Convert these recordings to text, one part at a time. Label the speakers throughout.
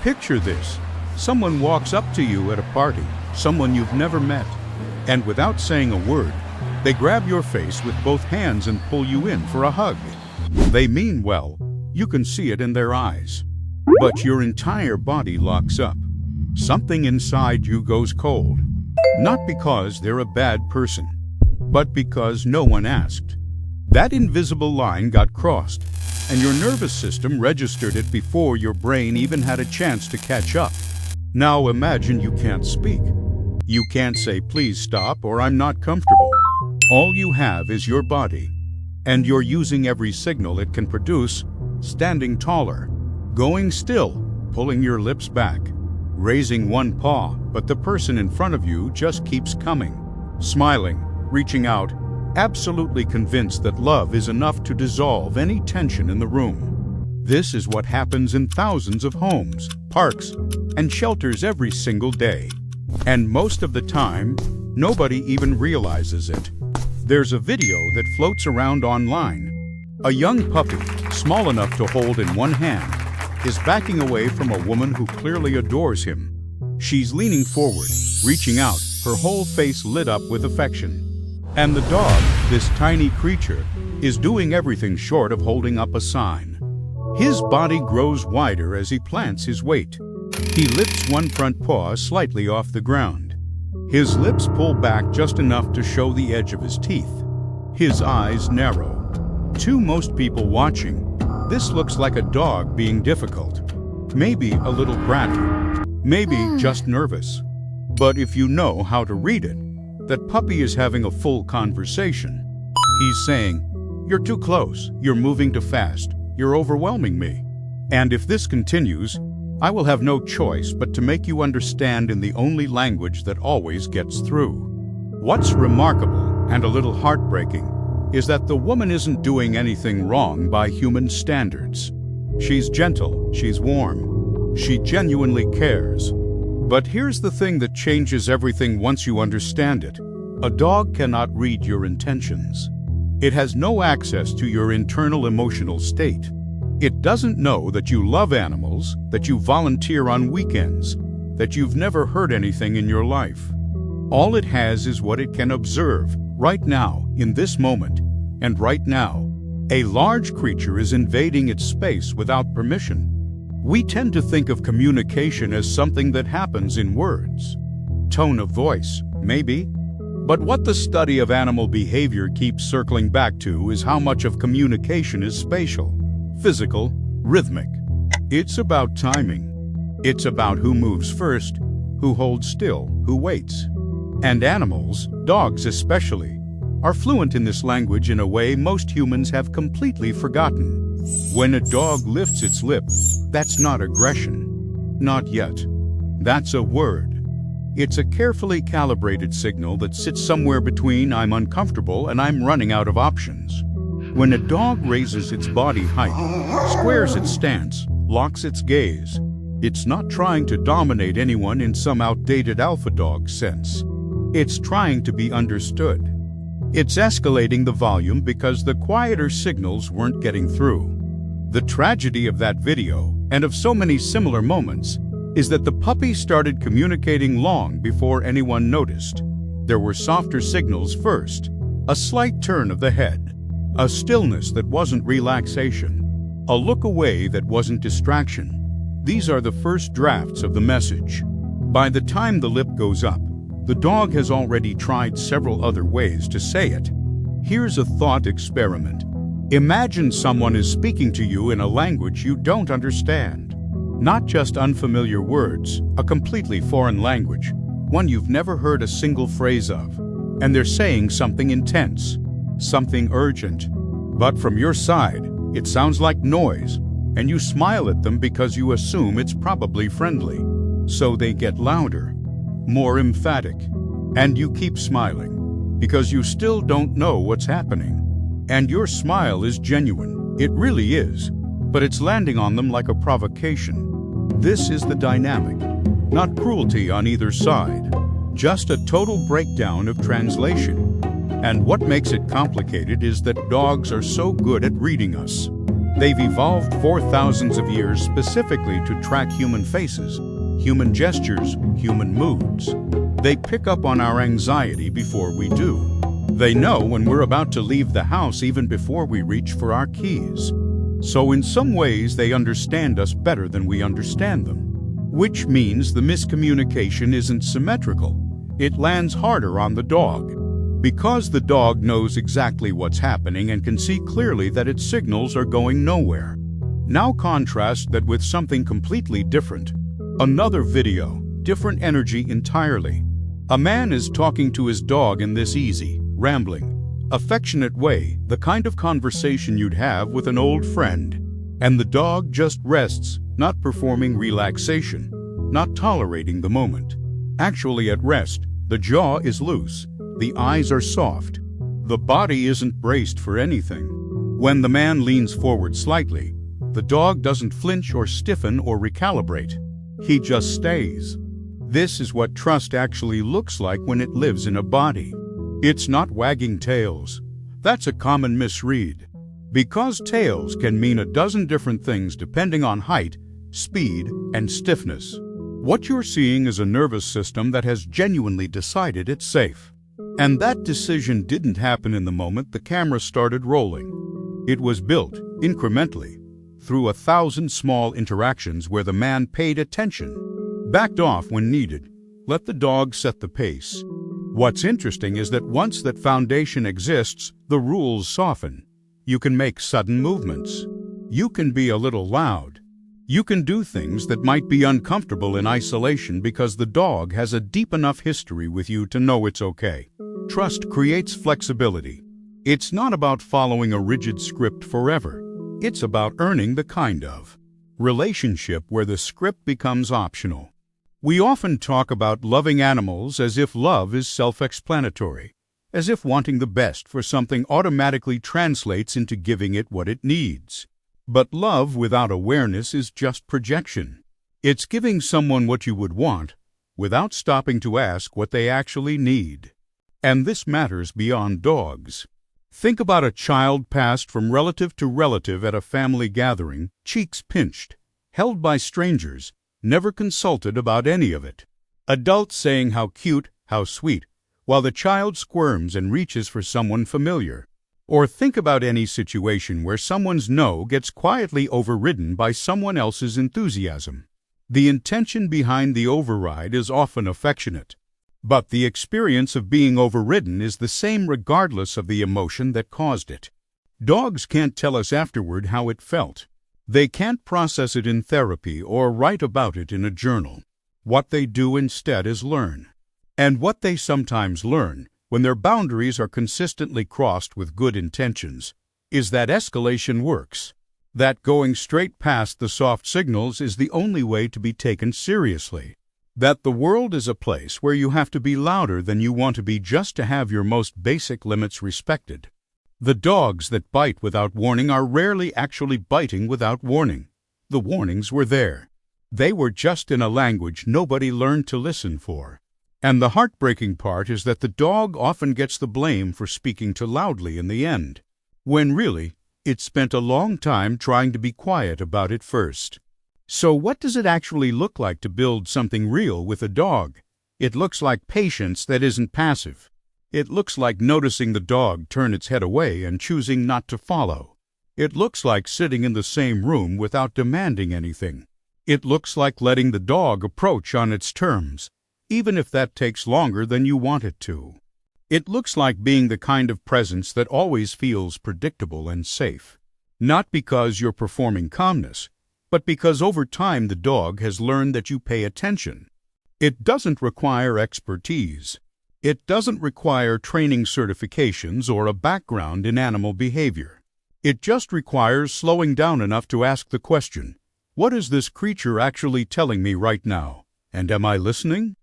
Speaker 1: Picture this. Someone walks up to you at a party, someone you've never met, and without saying a word, they grab your face with both hands and pull you in for a hug. They mean well, you can see it in their eyes. But your entire body locks up. Something inside you goes cold. Not because they're a bad person, but because no one asked. That invisible line got crossed, and your nervous system registered it before your brain even had a chance to catch up. Now imagine you can't speak. You can't say, "Please stop," or "I'm not comfortable." All you have is your body, and you're using every signal it can produce, standing taller, going still, pulling your lips back, raising one paw, but the person in front of you just keeps coming, smiling, reaching out, absolutely convinced that love is enough to dissolve any tension in the room. This is what happens in thousands of homes, parks, and shelters every single day. And most of the time, nobody even realizes it. There's a video that floats around online. A young puppy, small enough to hold in one hand, is backing away from a woman who clearly adores him. She's leaning forward, reaching out, her whole face lit up with affection. And the dog, this tiny creature, is doing everything short of holding up a sign. His body grows wider as he plants his weight. He lifts one front paw slightly off the ground. His lips pull back just enough to show the edge of his teeth. His eyes narrow. To most people watching, this looks like a dog being difficult. Maybe a little bratty. Maybe just nervous. But if you know how to read it, that puppy is having a full conversation. He's saying, "You're too close, you're moving too fast, you're overwhelming me. And if this continues, I will have no choice but to make you understand in the only language that always gets through." What's remarkable and a little heartbreaking is that the woman isn't doing anything wrong by human standards. She's gentle, she's warm, she genuinely cares. But here's the thing that changes everything once you understand it. A dog cannot read your intentions. It has no access to your internal emotional state. It doesn't know that you love animals, that you volunteer on weekends, that you've never hurt anything in your life. All it has is what it can observe, right now, in this moment, and right now. A large creature is invading its space without permission. We tend to think of communication as something that happens in words. Tone of voice, maybe. But what the study of animal behavior keeps circling back to is how much of communication is spatial, physical, rhythmic. It's about timing. It's about who moves first, who holds still, who waits. And animals, dogs especially, are fluent in this language in a way most humans have completely forgotten. When a dog lifts its lip, that's not aggression. Not yet. That's a word. It's a carefully calibrated signal that sits somewhere between "I'm uncomfortable" and "I'm running out of options." When a dog raises its body height, squares its stance, locks its gaze, it's not trying to dominate anyone in some outdated alpha dog sense. It's trying to be understood. It's escalating the volume because the quieter signals weren't getting through. The tragedy of that video, and of so many similar moments, is that the puppy started communicating long before anyone noticed. There were softer signals first, a slight turn of the head, a stillness that wasn't relaxation, a look away that wasn't distraction. These are the first drafts of the message. By the time the lip goes up, the dog has already tried several other ways to say it. Here's a thought experiment. Imagine someone is speaking to you in a language you don't understand. Not just unfamiliar words, a completely foreign language, one you've never heard a single phrase of. And they're saying something intense, something urgent. But from your side, it sounds like noise, and you smile at them because you assume it's probably friendly. So they get louder, more emphatic, and you keep smiling because you still don't know what's happening. And your smile is genuine. It really is, but it's landing on them like a provocation. This is the dynamic, not cruelty on either side, just a total breakdown of translation. And what makes it complicated is that dogs are so good at reading us. They've evolved for thousands of years specifically to track human faces, human gestures, human moods. They pick up on our anxiety before we do. They know when we're about to leave the house even before we reach for our keys. So in some ways they understand us better than we understand them. Which means the miscommunication isn't symmetrical. It lands harder on the dog. Because the dog knows exactly what's happening and can see clearly that its signals are going nowhere. Now contrast that with something completely different. Another video, different energy entirely. A man is talking to his dog in this easy, rambling, affectionate way, the kind of conversation you'd have with an old friend. And the dog just rests, not performing relaxation, not tolerating the moment. Actually at rest, the jaw is loose, the eyes are soft. The body isn't braced for anything. When the man leans forward slightly, the dog doesn't flinch or stiffen or recalibrate. He just stays. This is what trust actually looks like when it lives in a body. It's not wagging tails. That's a common misread. Because tails can mean a dozen different things depending on height, speed, and stiffness. What you're seeing is a nervous system that has genuinely decided it's safe. And that decision didn't happen in the moment the camera started rolling. It was built, incrementally, through 1,000 small interactions where the man paid attention, backed off when needed, let the dog set the pace. What's interesting is that once that foundation exists, the rules soften. You can make sudden movements. You can be a little loud. You can do things that might be uncomfortable in isolation because the dog has a deep enough history with you to know it's okay. Trust creates flexibility. It's not about following a rigid script forever. It's about earning the kind of relationship where the script becomes optional. We often talk about loving animals as if love is self-explanatory, as if wanting the best for something automatically translates into giving it what it needs. But love without awareness is just projection. It's giving someone what you would want without stopping to ask what they actually need. And this matters beyond dogs. Think about a child passed from relative to relative at a family gathering, cheeks pinched, held by strangers, never consulted about any of it. Adults saying how cute, how sweet, while the child squirms and reaches for someone familiar. Or think about any situation where someone's no gets quietly overridden by someone else's enthusiasm. The intention behind the override is often affectionate, but the experience of being overridden is the same regardless of the emotion that caused it. Dogs can't tell us afterward how it felt. They can't process it in therapy or write about it in a journal. What they do instead is learn. And what they sometimes learn, when their boundaries are consistently crossed with good intentions, is that escalation works. That going straight past the soft signals is the only way to be taken seriously. That the world is a place where you have to be louder than you want to be just to have your most basic limits respected. The dogs that bite without warning are rarely actually biting without warning. The warnings were there. They were just in a language nobody learned to listen for. And the heartbreaking part is that the dog often gets the blame for speaking too loudly in the end, when really, it spent a long time trying to be quiet about it first. So what does it actually look like to build something real with a dog? It looks like patience that isn't passive. It looks like noticing the dog turn its head away and choosing not to follow. It looks like sitting in the same room without demanding anything. It looks like letting the dog approach on its terms, even if that takes longer than you want it to. It looks like being the kind of presence that always feels predictable and safe. Not because you're performing calmness, but because over time the dog has learned that you pay attention. It doesn't require expertise. It doesn't require training certifications or a background in animal behavior. It just requires slowing down enough to ask the question, what is this creature actually telling me right now? And am I listening?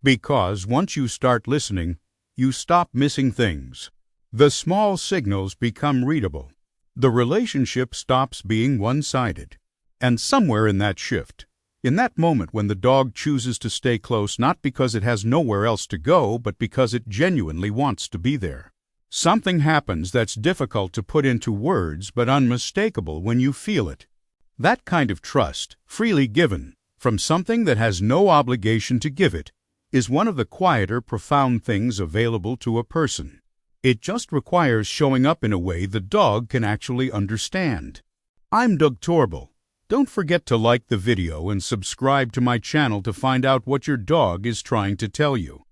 Speaker 1: Because once you start listening, you stop missing things. The small signals become readable. The relationship stops being one-sided. And somewhere in that shift, in that moment when the dog chooses to stay close not because it has nowhere else to go, but because it genuinely wants to be there, Something happens that's difficult to put into words but unmistakable when you feel it. That kind of trust, freely given, from something that has no obligation to give it, is one of the quieter, profound things available to a person. It just requires showing up in a way the dog can actually understand. I'm Doug Torble. Don't forget to like the video and subscribe to my channel to find out what your dog is trying to tell you.